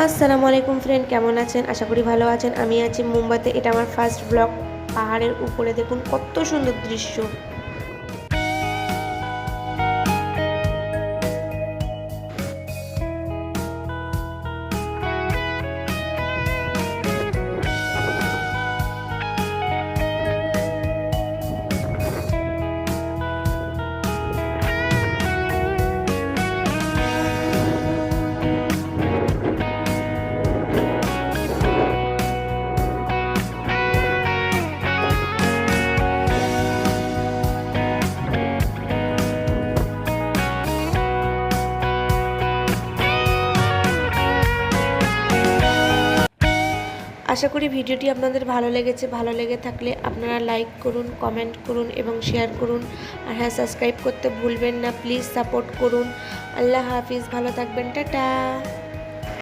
আসসালামু আলাইকুম ফ্রেন্ড, কেমন আছেন? আশা করি ভালো আছেন। আমি আছি মুম্বাইতে। এটা আমার ফার্স্ট ব্লগ। পাহাড়ের উপরে দেখুন কত সুন্দর দৃশ্য। আশা করি ভিডিওটি আপনাদের ভালো লেগেছে। ভালো লেগে থাকলে আপনারা লাইক করুন, কমেন্ট করুন এবং শেয়ার করুন। আর হ্যাঁ, সাবস্ক্রাইব করতে ভুলবেন না। প্লিজ সাপোর্ট করুন। আল্লাহ হাফিজ, ভালো থাকবেন, টাটা।